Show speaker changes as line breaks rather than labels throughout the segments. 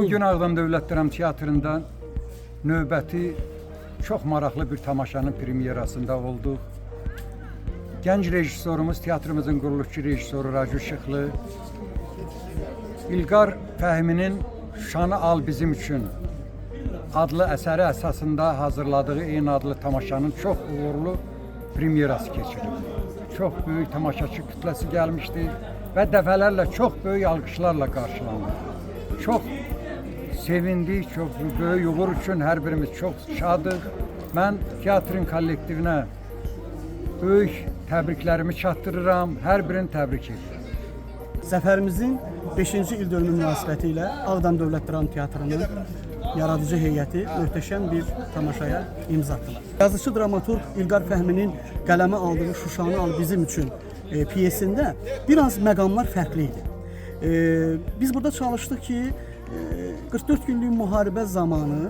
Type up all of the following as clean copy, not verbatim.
Bugün Ağdam Dövlət Dram Teatrında növbəti çox maraqlı bir tamaşanın premyerasında olduq. Gənc rejissorumuz, teatrımızın quruluşçu rejissoru Raju Işıqlı, İlqar Fəhminin Şanı Al Bizim Üçün adlı əsəri əsasında hazırladığı eyni adlı tamaşanın çox uğurlu premyerası keçirildi. Çox böyük tamaşaçı kütləsi gəlmişdi və dəfələrlə çox böyük alqışlarla qarşılandı. Çox sevindik, çox böyük uğur üçün hər birimiz çox şadıq. Mən teatrın kollektivinə böyük təbriklərimi çatdırıram, hər birini təbrik edirəm.
Zəfərimizin 5-ci il dönümü münasibəti ilə Ağdam Dövlət Dram Teatrının yaradıcı heyəti möhtəşəm bir tamaşaya imza atdılar. Yazıcı dramaturq İlqar Fəhminin qələmə aldığı Şuşanı Al Bizim Üçün piyesində biraz məqamlar fərqli idi. Biz burada çalışdıq ki, 44 günlük müharibə zamanı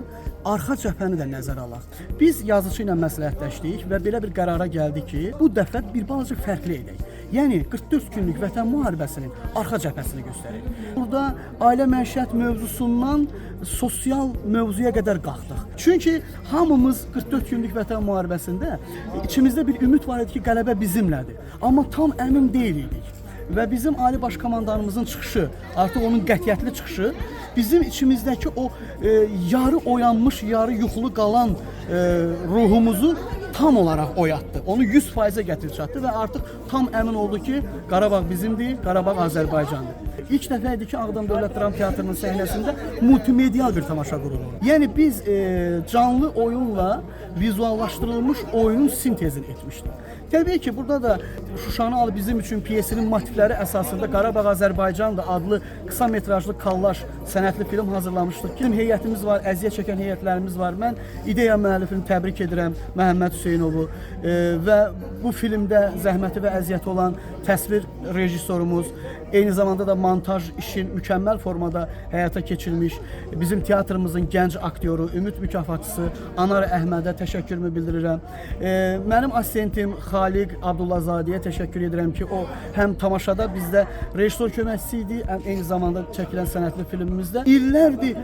arxa cəbhəni də nəzərə alaq. Biz yazıcı ilə məsləhətləşdik və belə bir qərara gəldik ki, bu dəfə bir balaca fərqli edək. Yəni 44 günlük Vətən müharibəsinin arxa cəbhəsini göstərir. Burada ailə məişət mövzusundan sosial mövzuya qədər qalxdıq. Çünki hamımız 44 günlük Vətən müharibəsində içimizdə bir ümid var idi ki, qələbə bizimlədir. Amma tam əmin deyil idik. Və bizim Ali Baş Komandanımızın çıxışı, artıq onun qətiyyətli çıxışı bizim içimizdəki o yarı oyanmış, yarı yuxulu qalan ruhumuzu tam olaraq oyatdı. Onu 100%-ə gətirib çatdı və artıq tam əmin oldu ki, Qarabağ bizimdir, Qarabağ Azərbaycandır. İlk dəfə idi ki, Ağdam Dövlət Dram Teatrının səhnəsində multimedial bir tamaşa qurulur. Yəni biz canlı oyunla vizuallaşdırılmış oyunun sintezini etmişdik. Təbii ki, burada da Şuşanı Al Bizim Üçün piyesinin motivləri əsasında Qarabağ Azərbaycandır adlı qısa metrajlı kallaş sənətli film hazırlamışdıq. Bizim heyətimiz var, əziyyət çəkən heyətlərimiz var. Mən ideya müəllifini təbrik edirəm, Məhəmməd Hüseynovu və bu filmdə zəhməti və əziyyəti olan təsvir rejissorumuz, eyni zamanda da montaj işin mükəmməl formada həyata keçirilmiş bizim teatrımızın gənc aktyoru, Ümid mükafatçısı Anar Əhmədə təşəkkürümü bildirirəm. Mənim assistentim Xaliq Abdullahzadəyə təşəkkür edirəm ki, o həm tamaşada bizdə rejissor köməkçisi idi, həm eyni zamanda çəkilən sənətli filmimizdə illərdir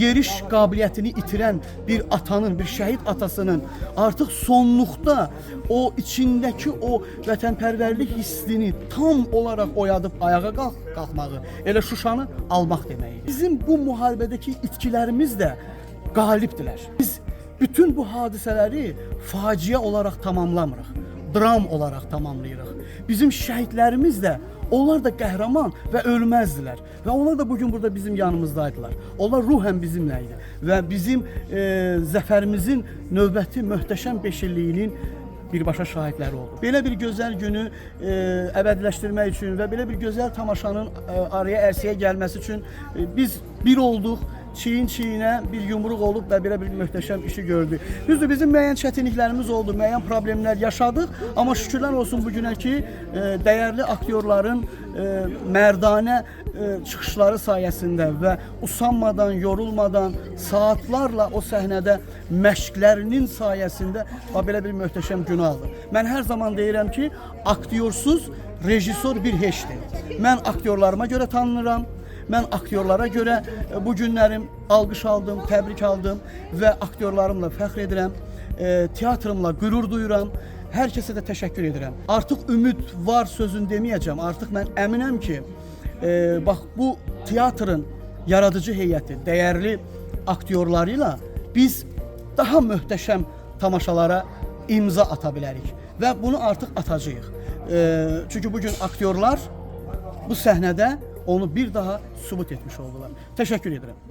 yeriş qabiliyyətini itirən bir atanın, bir şəhid atasının artıq sonluqda o içindəki o vətənpərvərlik hissini tam olaraq oyadıb ayağa qalxmağı, elə Şuşanı almaq deməkdir. Bizim bu müharibədəki itkilərimiz də qalibdirlər. Biz bütün bu hadisələri faciə olaraq tamamlamırıq, dram olaraq tamamlayırıq. Bizim şəhidlərimiz də, onlar da qəhrəman və ölməzdilər. Və onlar da bugün burada bizim yanımızdaydılar. Onlar ruhən bizimlə idi. Və bizim zəfərimizin növbəti möhtəşəm 5 illiyinin birbaşa şahidləri oldu. Belə bir gözəl günü əbədiləşdirmək üçün və belə bir gözəl tamaşanın araya ərsəyə gəlməsi üçün biz bir olduq. Çiyin-çiyinə bir yumruq olub və belə bir möhtəşəm işi gördük. Düzdür, bizim müəyyən çətinliklərimiz oldu, müəyyən problemlər yaşadıq. Amma şükürlər olsun bugünə ki, dəyərli aktyorların mərdanə çıxışları sayəsində və usanmadan, yorulmadan, saatlarla o səhnədə məşqlərinin sayəsində belə bir möhtəşəm gün aldı. Mən hər zaman deyirəm ki, aktyorsuz rejissor bir heçdir. Mən aktyorlarıma görə tanınıram. Mən aktyorlara görə bu günlərim alqış aldım, təbrik aldım və aktyorlarımla fəxr edirəm, teatrımla qürur duyuram, hər kəsə də təşəkkür edirəm. Artıq ümid var sözünü deməyəcəm, artıq mən əminəm ki, bax bu teatrın yaradıcı heyəti, dəyərli aktyorlarıyla biz daha möhtəşəm tamaşalara imza ata bilərik və bunu artıq atacağıq. Çünki bugün aktyorlar bu səhnədə onu bir daha sübut etmiş oldular. Təşəkkür edirəm.